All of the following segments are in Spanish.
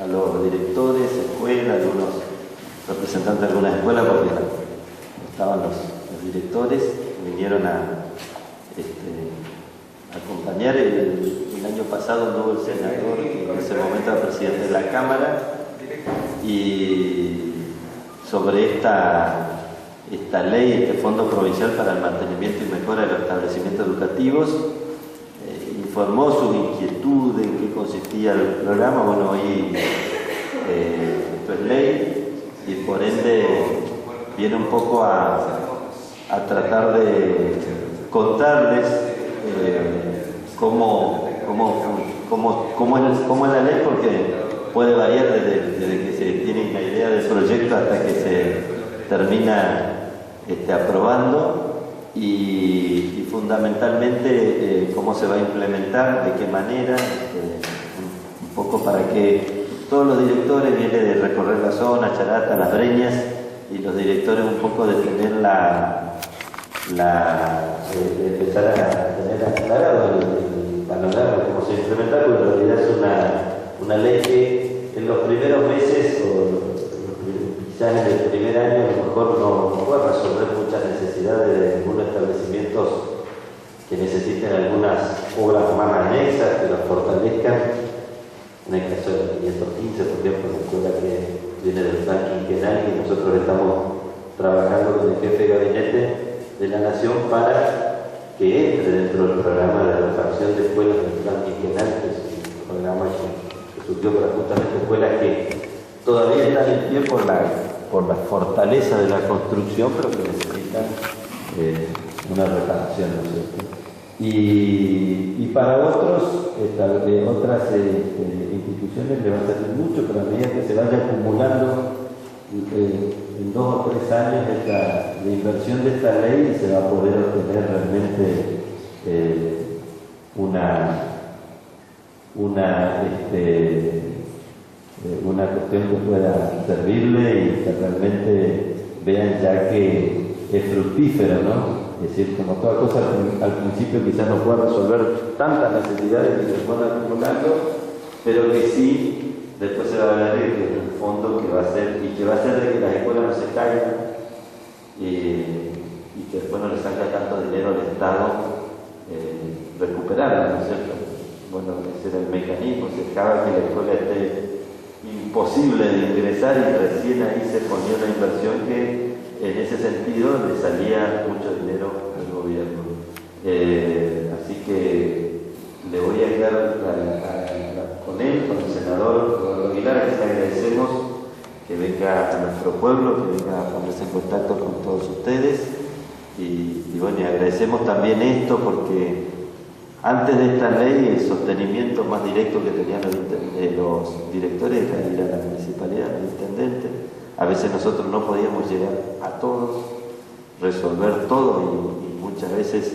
a los directores de escuela, algunos representantes de algunas escuelas, porque estaban los directores, vinieron a acompañar. El año pasado anduvo el senador, que en ese momento era presidente de la Cámara, y sobre esta ley, este Fondo Provincial para el Mantenimiento y Mejora de los Establecimientos Educativos, informó sus inquietudes, en qué consistía el programa. Bueno, hoy esto es ley y por ende viene un poco a tratar de contarles cómo es la ley, porque puede variar desde que se tiene la idea del proyecto hasta que se termina aprobando, y fundamentalmente cómo se va a implementar, de qué manera, un poco para que todos los directores vienen de recorrer la zona, Charata, Las Breñas, y los directores un poco de tener de empezar a tener aclarado el panorama, cómo se implementa, porque en realidad es una ley que en los primeros meses, o quizás en el primer año, a lo mejor no va a resolver muchas necesidades de algunos establecimientos que necesiten algunas obras más anexas que los fortalezcan. En el caso de 515, por ejemplo, una escuela que viene del plan quinquenal, y nosotros estamos trabajando con el jefe de gabinete de la Nación para que entre dentro del programa de refacción de escuelas del plan quinquenal, que es un programa que surgió para justamente escuelas que todavía están en pie por la fortaleza de la construcción, pero que necesitan una reparación, ¿no es cierto? Y para otras instituciones le va a servir mucho, pero a medida que se vaya acumulando en 2 o 3 años la inversión de esta ley, se va a poder obtener realmente una cuestión que pueda servirle y que realmente vean ya que es fructífero, ¿no? Es decir, como toda cosa, al principio quizás no pueda resolver tantas necesidades que se fueron acumulando, pero que sí, después se va a ver que es un fondo que va a hacer de que las escuelas no se caigan, y que después no le saca tanto dinero al Estado recuperarla, ¿no es cierto? Bueno, ese era el mecanismo. Se acaba que la escuela esté imposible de ingresar, y recién ahí se ponía una inversión que en ese sentido le salía mucho dinero al gobierno. Así que le voy a ayudar con él, con el senador Rodolfo Aguilar, a quien le agradecemos que venga a nuestro pueblo, que venga a ponerse en contacto con todos ustedes, y bueno, y agradecemos también esto porque antes de esta ley, el sostenimiento más directo que tenían los directores era ir a la municipalidad, al intendente. A veces nosotros no podíamos llegar a todos, resolver todo, y muchas veces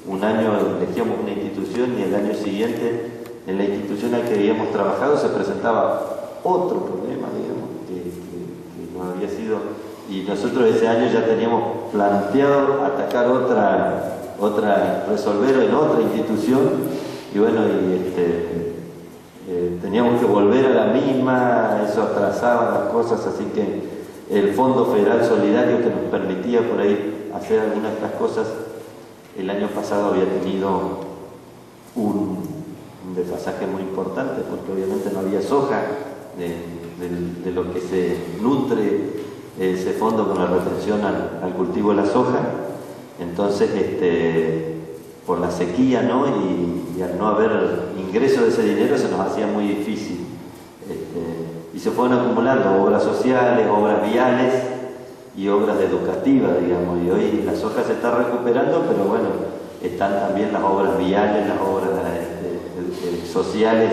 un año elegíamos una institución y el año siguiente en la institución a que habíamos trabajado se presentaba otro problema, digamos, que no había sido, y nosotros ese año ya teníamos planteado atacar resolver en otra institución, y bueno, teníamos que volver a la misma, eso atrasaba las cosas, así que el Fondo Federal Solidario, que nos permitía por ahí hacer algunas de estas cosas, el año pasado había tenido un desfasaje muy importante, porque obviamente no había soja de lo que se nutre ese fondo con la retención al cultivo de la soja. Entonces, por la sequía, ¿no? Y al no haber ingreso de ese dinero, se nos hacía muy difícil. Y se fueron acumulando obras sociales, obras viales y obras educativas, digamos. Y hoy la soja se está recuperando, pero bueno, están también las obras viales, las obras sociales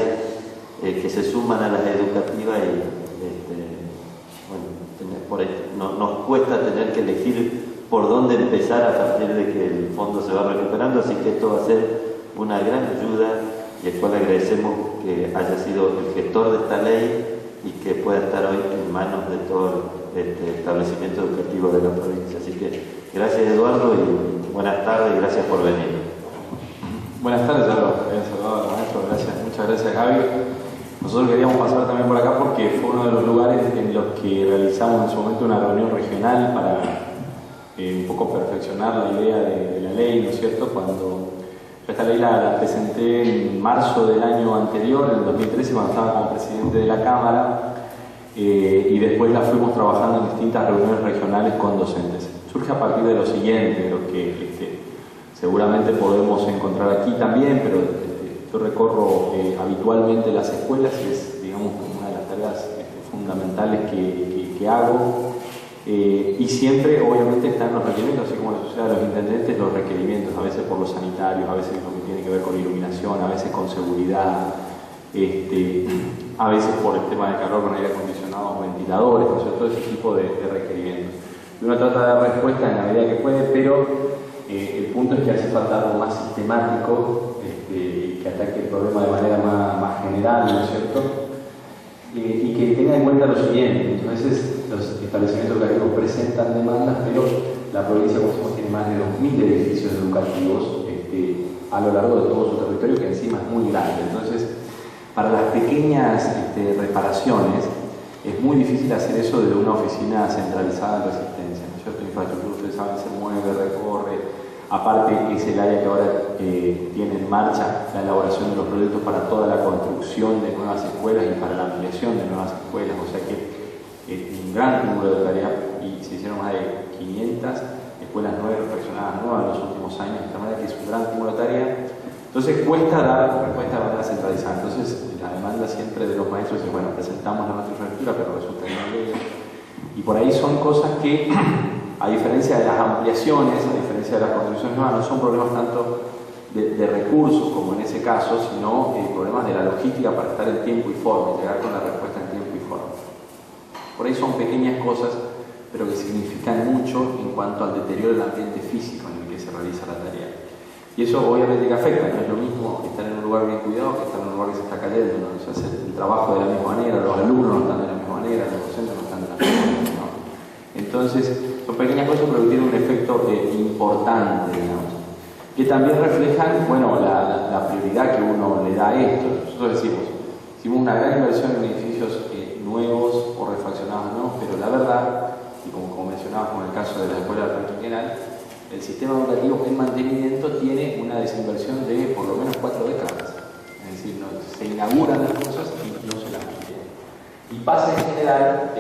que se suman a las educativas, y bueno, por ahí, nos cuesta tener que elegir por dónde empezar a partir de que el fondo se va recuperando, así que esto va a ser una gran ayuda, y al cual agradecemos que haya sido el gestor de esta ley y que pueda estar hoy en manos de todo el establecimiento educativo de la provincia. Así que gracias, Eduardo, y buenas tardes, y gracias por venir. Buenas tardes, ya lo había saludado al maestro, muchas gracias, Gaby. Nosotros queríamos pasar también por acá porque que fue uno de los lugares en los que realizamos en su momento una reunión regional para un poco perfeccionar la idea de la ley, ¿no es cierto? Cuando yo esta ley la presenté en marzo del año anterior, en el 2013, cuando estaba como presidente de la Cámara, y después la fuimos trabajando en distintas reuniones regionales con docentes. Surge a partir de lo siguiente, de lo que seguramente podemos encontrar aquí también, pero yo recorro habitualmente las escuelas y es, digamos, una de las tareas fundamentales que hago. Y siempre, obviamente, están los requerimientos, así como le sucede a los intendentes, los requerimientos, a veces por los sanitarios, a veces lo que tiene que ver con iluminación, a veces con seguridad, a veces por el tema del calor con aire acondicionado, ventiladores, ¿no? Todo ese tipo de requerimientos. Y uno trata de dar respuesta en la medida que puede, pero el punto es que hace falta algo más sistemático, que ataque el problema de manera más general, ¿no es cierto? Y que tenga en cuenta lo siguiente: entonces los establecimientos educativos presentan demandas, pero la provincia, como decimos, tiene más de 2.000 edificios educativos a lo largo de todo su territorio, que encima es muy grande. Entonces, para las pequeñas reparaciones, es muy difícil hacer eso desde una oficina centralizada en Resistencia, ¿no es cierto? Infraestructura, ustedes saben, se mueve, recorre. Aparte, es el área que ahora tiene en marcha la elaboración de los proyectos para toda la construcción de nuevas escuelas y para la ampliación de nuevas escuelas, o sea que un gran número de tareas, y se hicieron más de 500 escuelas nuevas, reflexionadas nuevas en los últimos años, de manera que es un gran número de tareas. Entonces cuesta dar respuesta de manera centralizada. Entonces la demanda siempre de los maestros es, bueno, presentamos la nuestra infraestructura, pero resulta que no llega. Y por ahí son cosas que, a diferencia de las ampliaciones, a diferencia de las construcciones nuevas, no son problemas tanto de recursos como en ese caso, sino problemas de la logística para estar en tiempo y forma, y llegar con la respuesta en tiempo y forma. Por ahí son pequeñas cosas, pero que significan mucho en cuanto al deterioro del ambiente físico en el que se realiza la tarea. Y eso obviamente que afecta, no es lo mismo estar en un lugar bien cuidado que estar en un lugar que se está cayendo, ¿no? Se hace el trabajo de la misma manera, los alumnos no están de la misma manera, los docentes no están de la misma manera, ¿no? Entonces, son pequeñas cosas, pero que tienen un efecto importante, digamos, que también reflejan, bueno, la prioridad que uno le da a esto. Nosotros hicimos una gran inversión en edificios nuevos o refaccionados, ¿no? Pero la verdad, y como mencionaba con el caso de la escuela de Parque General, el sistema educativo en mantenimiento tiene una desinversión de por lo menos 4 décadas. Es decir, se inauguran las cosas y no se las mantienen. Y pasa en general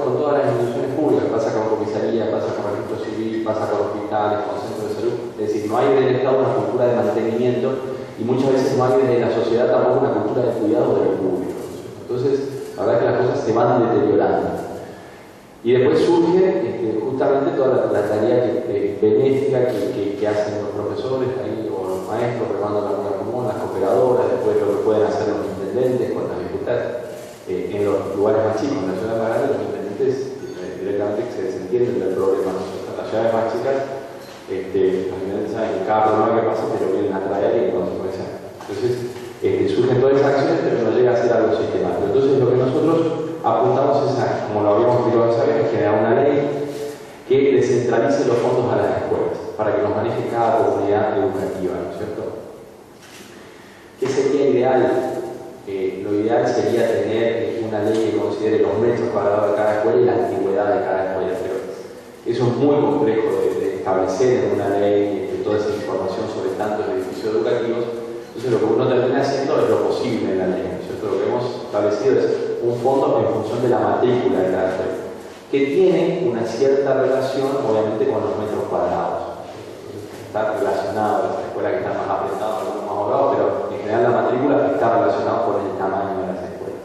con todas las instituciones públicas, pasa con comisaría, pasa con registro civil, pasa con hospitales, con centros de salud. Es decir, no hay del Estado una cultura de mantenimiento y muchas veces no hay desde la sociedad tampoco una cultura de cuidado de lo público. Entonces, la verdad es que las cosas se van deteriorando. Y después surge justamente toda la tarea benéfica que hacen los profesores ahí, o los maestros remando la buena común, las cooperadoras, después lo que pueden hacer los intendentes con las dificultades. En los lugares más chicos, en la ciudad más grande, los intendentes directamente se desentienden del problema. En las ciudades más chicas, los intendentes saben que cada problema que pasa te lo vienen a traer y en consecuencia. Entonces, surgen todas esas acciones, pero no llega a ser algo sistemático. Entonces, lo que nosotros apuntamos es a, como lo habíamos pedido esa vez, generar una ley que descentralice los fondos a las escuelas, para que los maneje cada comunidad educativa, ¿no es cierto? ¿Qué sería ideal? Lo ideal sería tener una ley que considere los metros cuadrados de cada escuela y la antigüedad de cada escuela, pero eso es muy complejo de establecer en una ley toda esa información sobre tantos edificios educativos. Entonces lo que uno termina haciendo es lo posible en la ley, ¿no es cierto? Lo que hemos establecido es un fondo en función de la matrícula de cada escuela, que tiene una cierta relación, obviamente, con los metros cuadrados. Está relacionado, la escuela que está más apretada, algunos más holgados, pero en general la matrícula está relacionada con el tamaño de las escuelas.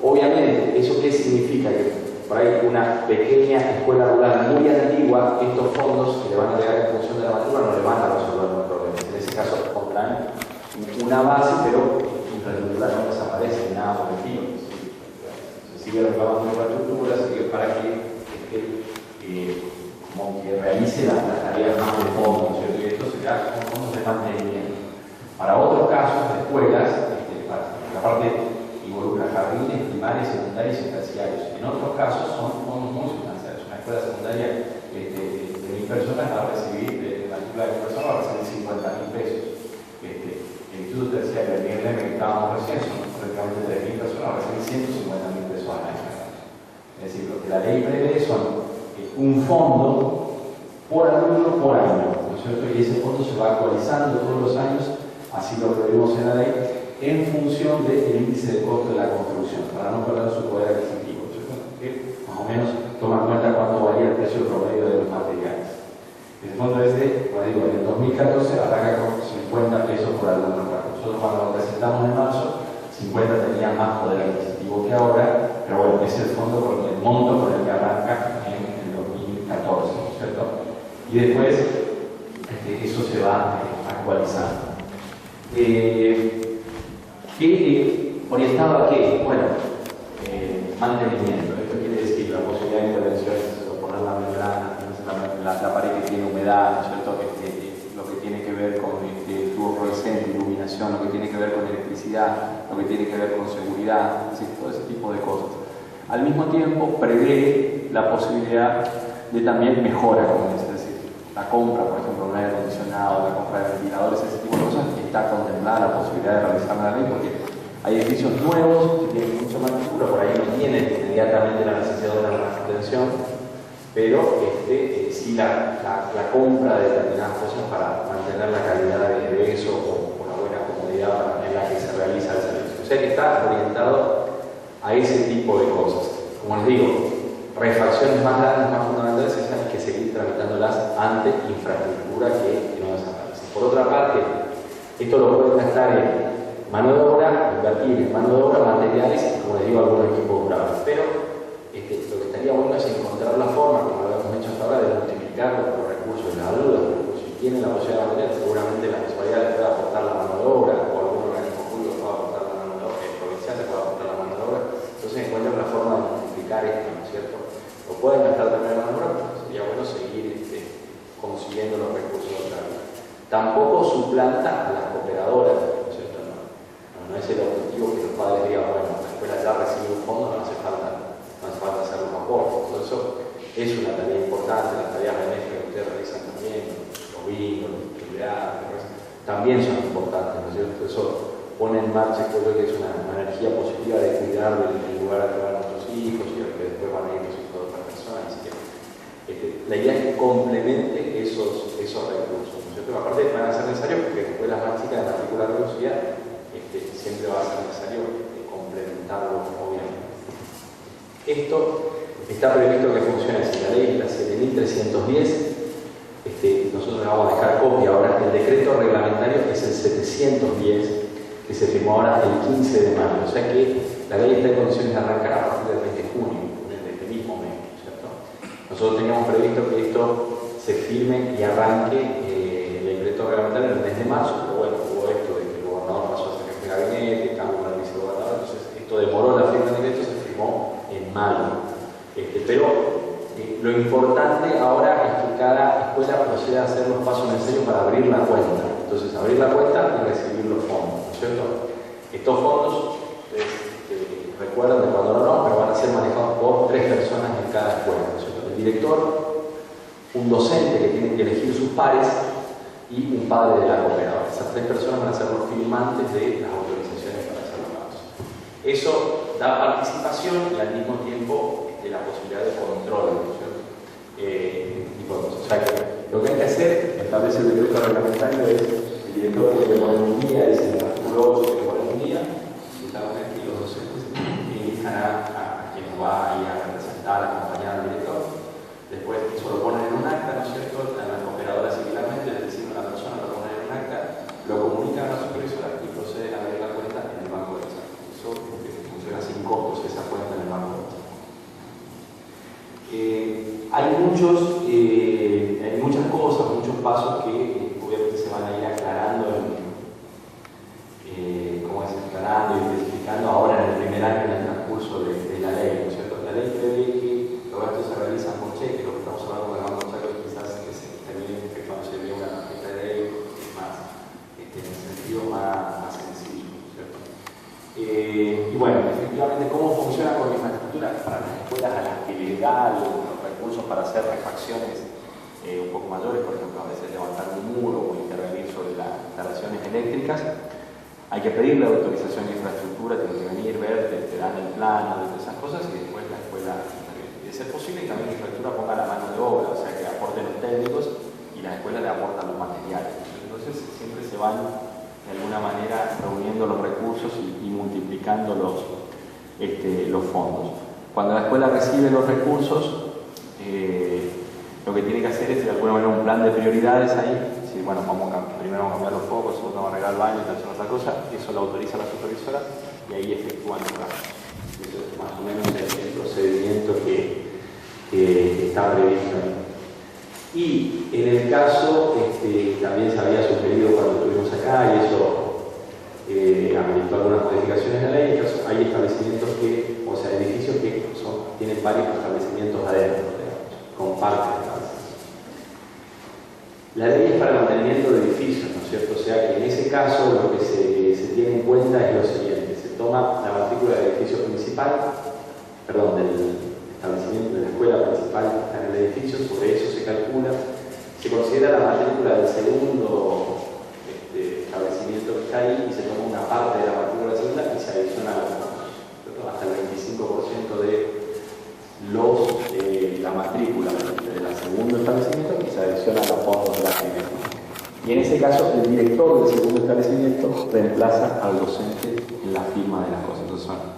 Obviamente, ¿eso qué significa? Que por ahí una pequeña escuela rural muy antigua, estos fondos que le van a llegar en función de la matrícula no le van a resolver los problemas. En ese caso, pondrán una base, pero infraestructura no desaparece, nada por el estilo. Se sigue reclamando infraestructura, se sigue para que como que realice las tareas más de fondo, ¿cierto? Y esto será con fondos de mantenimiento. Para otros casos de escuelas, la parte involucra jardines, primarios, secundarios y terciarios. En otros casos son fondos muy sustanciales. Una escuela secundaria de 1.000 personas va a recibir, de matrícula de 1.000 personas va a recibir 50.000 pesos. El instituto terciario, el nivel que la ley prevé son un fondo por alumno por año, ¿no es cierto? Y ese fondo se va actualizando todos los años, así lo previmos en la ley, en función del índice de costo de la construcción, para no perder su poder adquisitivo, ¿cierto? Que más o menos toma en cuenta cuánto varía el precio promedio de los materiales. Ese fondo es de, como digo, en el 2014 arranca con 50 pesos por alumno. Nosotros cuando lo presentamos en marzo, 50 tenía más poder adquisitivo que ahora, pero bueno, es el fondo con el monto con el que arranca en el 2014, ¿no es cierto? Y después eso se va actualizando. ¿Qué orientaba a qué? Bueno, mantenimiento. Esto quiere decir la posibilidad de intervenciones, poner la membrana, la pared que tiene humedad, ¿no es cierto? Lo que tiene que ver con fluorescente, iluminación, lo que tiene que ver con electricidad, lo que tiene que ver con seguridad, es decir, todo ese tipo de cosas. Al mismo tiempo prevé la posibilidad de también mejora, como es decir, la compra, por ejemplo, de un aire acondicionado, la compra de ventiladores, ese tipo de cosas, está contemplada la posibilidad de realizar la ley, porque hay edificios nuevos que tienen mucha más altura, por ahí no tienen inmediatamente la necesidad de una manutención, pero sí la compra de determinadas cosas para mantener la calidad de eso o la buena comodidad en la que se realiza el servicio. O sea que está orientado a ese tipo de cosas. Como les digo, refacciones más grandes, más fundamentales, esas hay que seguir tramitándolas ante infraestructura que no desaparece. Por otra parte, esto lo pueden gastar en mano de obra, invertir en mano de obra, materiales y, como les digo, algunos equipos durables. Pero lo que estaría bueno es encontrar la forma, como lo hemos hecho hasta ahora, de multiplicar los recursos de la deuda. Si tienen la posibilidad de mantener, seguramente la municipalidad les puede aportar la mano de obra, o algún organismo público puede aportar la mano de obra, el provincial le puede aportar la mano de obra. Entonces encuentran la forma de multiplicar esto, ¿no es cierto? Lo pueden gastar también en mano de obra, pero sería bueno seguir consiguiendo los recursos de otra vez. Tampoco suplanta a las cooperadoras, ¿no es cierto? No es el objetivo que los padres digan, bueno, la escuela ya recibe un fondo, no hace falta hacer los aportes. Todo eso es una tarea importante, las tareas benéficas que ustedes realizan también, los vínculos, los estudiantes, también son importantes, ¿no es cierto? Eso pone en marcha, creo que es una energía positiva de cuidar del lugar al que van nuestros hijos y al que después van a ir los hijos de otras personas. Así que la idea es que complemente esos recursos, ¿no es cierto? Aparte van a ser necesarios porque después las más chicas de matrícula reducida siempre va a ser necesario complementarlo, obviamente. Esto está previsto que funcione así. La ley es la 7310. Nosotros le vamos a dejar copia ahora. El decreto reglamentario es el 710, que se firmó ahora el 15 de mayo. O sea que la ley está en condiciones de arrancar a partir del mes de junio, desde este mismo mes, ¿cierto? Nosotros teníamos previsto que esto se firme y arranque el decreto reglamentario en el mes de marzo, pero bueno, hubo esto de que el gobernador pasó a ser jefe de gabinete, cambio del vicegobernador, entonces esto demoró la firma del decreto, se firmó en mayo. Pero lo importante ahora es que cada escuela proceda a hacer los pasos necesarios para abrir la cuenta. Entonces, abrir la cuenta y recibir los fondos, ¿no es cierto? Estos fondos, recuerdan de cuando no, pero van a ser manejados por 3 personas en cada escuela, ¿no es cierto? El director, un docente que tiene que elegir sus pares y un padre de la cooperadora. Esas 3 personas van a ser los firmantes de las autorizaciones para hacer los pagos. Eso da participación y al mismo tiempo la posibilidad de control, ¿no es cierto? O sea que lo que hay que hacer, establece el decreto reglamentario, es el director tiene que poner un día, dice el artículo 8 que poner un día, y los docentes indican a quien va a ir a representar, a acompañar al director. Después eso lo ponen en un acta, ¿no es cierto? A la cooperadora similarmente, les decimos a la persona, lo ponen en un acta, lo comunican a la supervisora y proceden a abrir la cuenta en el banco de examen. Eso funciona sin costos, esa cuenta en el banco de examen. Hay muchas cosas, muchos pasos que obviamente se van a ir aclarando, aclarando y especificando ahora en el primer año en el transcurso de la ley, ¿no es cierto? La ley prevé que los gastos se realizan por cheque, lo que estamos hablando de los cheques quizás que se termine efectuando se ve una tarjeta de débito, es más, en el sentido más sencillo, ¿no es cierto? Y bueno, efectivamente, ¿cómo funciona con la infraestructura? Para las escuelas a las que les da los recursos para hacer refacciones un poco mayores, por ejemplo, a veces levantar un muro o intervenir sobre las instalaciones eléctricas, hay que pedir la autorización de infraestructura, tienen que venir, ver, te dan el plano, esas cosas, y después la escuela interviene. Es ser posible, y también la infraestructura ponga la mano de obra, o sea, que aporten los técnicos y las escuelas le aportan los materiales. Entonces siempre se van de alguna manera reuniendo los recursos y multiplicando los fondos. Cuando la escuela recibe los recursos, lo que tiene que hacer es de alguna manera un plan de prioridades ahí. Si, bueno, primero vamos a cambiar los focos, segundo vamos a arreglar el baño, tercero otra cosa, eso lo autoriza la supervisora y ahí efectúan los gastos. Eso es más o menos el procedimiento que está previsto ahí. Y en el caso, también se había sugerido cuando estuvimos acá, y eso ameritó algunas modificaciones de la ley, hay establecimientos edificios que tienen varios establecimientos adentro, digamos, comparten establecimientos. La ley es para el mantenimiento de edificios, ¿no es cierto? O sea que en ese caso lo que se tiene en cuenta es lo siguiente: se toma la matrícula del edificio principal, del establecimiento de la escuela principal que está en el edificio, sobre eso se calcula, se considera la matrícula del segundo establecimiento que está ahí y se toma una parte de la matrícula de la segunda y se adiciona a los fondos, hasta el 25% de la matrícula del segundo establecimiento y se adiciona a los fondos de la primera. Y en ese caso el director del segundo establecimiento reemplaza al docente en la firma de las cosas.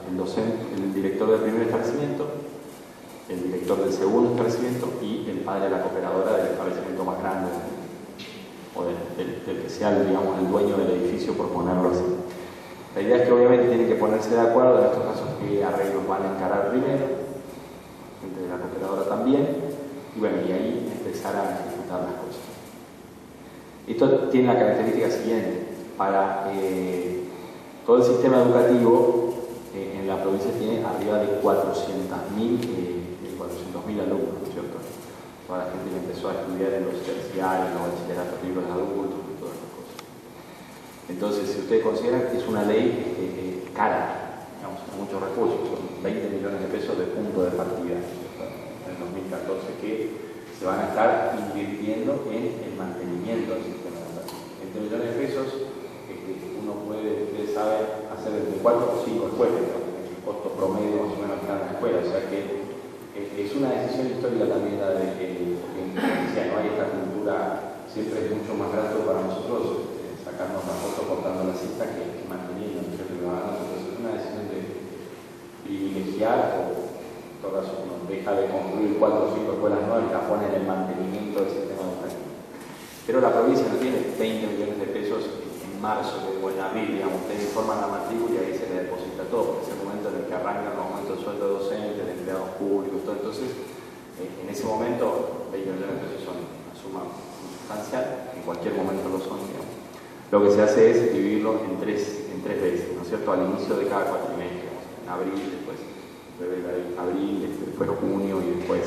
Entonces son el director del primer establecimiento, el director del segundo establecimiento y el padre de la cooperadora del establecimiento más grande o del que sea, digamos, el dueño del edificio, por ponerlo así. La idea es que obviamente tienen que ponerse de acuerdo en estos casos qué arreglos van a encarar primero, gente de la cooperadora también, y bueno, y ahí empezar a ejecutar las cosas. Esto tiene la característica siguiente: para todo el sistema educativo en la provincia tiene arriba de 400.000 alumnos, ¿no es cierto? Toda la gente que empezó a estudiar en los terciarios, en los bachilleratos libres de adultos y todas esas cosas. Entonces, si ustedes consideran que es una ley cara, digamos, muchos recursos, son 20 millones de pesos de punto de partida en el 2014 que se van a estar invirtiendo en el mantenimiento del sistema educativo. 20 millones de pesos, uno puede, ustedes saben, hacer desde 4 o 5 escuelas, el costo promedio más o menos está en la escuela, o sea que es una decisión histórica también la de que en provincia no hay esta cultura, siempre es mucho más grato para nosotros sacarnos la foto cortando la cinta que manteniendo el centro ciudadano. Entonces es una decisión de privilegiar, o en todo caso uno deja de construir 4 o 5 escuelas nuevas y la pone en el mantenimiento del sistema educativo. Pero la provincia no tiene 20 millones de pesos en marzo o en abril, digamos, ustedes informan la matrícula y ahí se le deposita todo, es el momento en el que arrancan los aumentos del sueldo de docentes, de empleados públicos, todo. Entonces, en ese momento, 20 millones de pesos son una suma sustancial, en cualquier momento lo son, digamos. Lo que se hace es dividirlo en tres veces, ¿no es cierto? Al inicio de cada cuatrimestre, en abril, después abril, después junio y después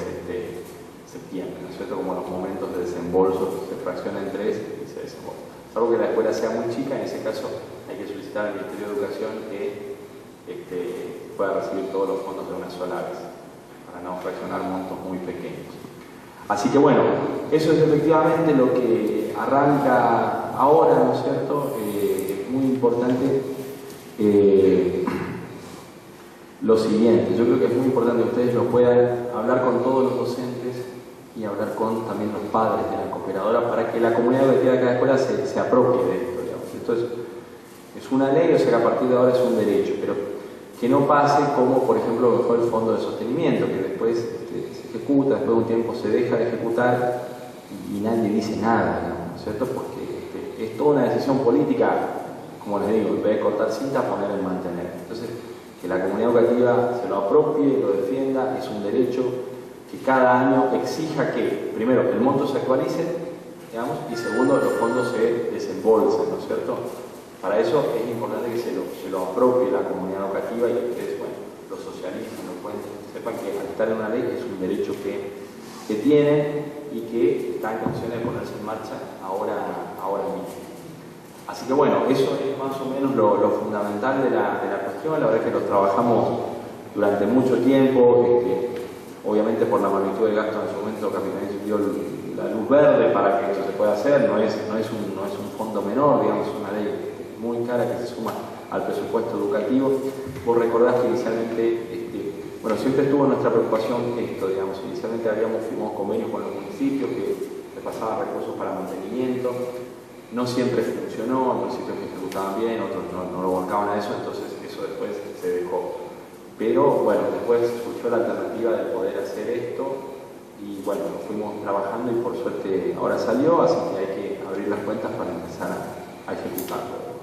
septiembre, ¿no es cierto? Como los momentos de desembolso se fraccionan en 3 y se desembolsa. Salvo que la escuela sea muy chica, en ese caso hay que solicitar al Ministerio de Educación que pueda recibir todos los fondos de una sola vez, para no fraccionar montos muy pequeños. Así que bueno, eso es efectivamente lo que arranca ahora, ¿no es cierto? Es muy importante lo siguiente, yo creo que es muy importante que ustedes lo puedan hablar con todos los docentes y hablar con también los padres de la cooperadora para que la comunidad educativa de cada escuela se apropie de esto, digamos. Esto es una ley, o sea que a partir de ahora es un derecho, pero que no pase como, por ejemplo, lo que fue el Fondo de Sostenimiento, que después se ejecuta, después de un tiempo se deja de ejecutar y nadie dice nada, ¿no es cierto? Porque es toda una decisión política, como les digo, en vez de cortar cinta, poner en mantener. Entonces, que la comunidad educativa se lo apropie, lo defienda, es un derecho, que cada año exija que, primero, el monto se actualice, digamos, y segundo, los fondos se desembolsen, ¿no es cierto? Para eso es importante que se lo apropie la comunidad educativa y que ustedes, bueno, lo socialicen, lo cuenten, sepan que al estar en una ley es un derecho que tienen y que está en condiciones de ponerse en marcha ahora mismo. Así que bueno, eso es más o menos lo fundamental de la cuestión. La verdad es que lo trabajamos durante mucho tiempo, obviamente por la magnitud del gasto en su momento Capitanich dio la luz verde para que esto se pueda hacer, no es un fondo menor, digamos, es una ley muy cara que se suma al presupuesto educativo. Vos recordás que inicialmente bueno, siempre estuvo nuestra preocupación esto, digamos, inicialmente habíamos firmado convenios con los municipios que pasaban recursos para mantenimiento, no siempre funcionó, municipios que ejecutaban bien, otros no lo bancaban a eso, entonces eso después se dejó. Pero bueno, después surgió la alternativa de poder hacer esto y bueno, lo fuimos trabajando y por suerte ahora salió, así que hay que abrir las cuentas para empezar a ejecutarlo.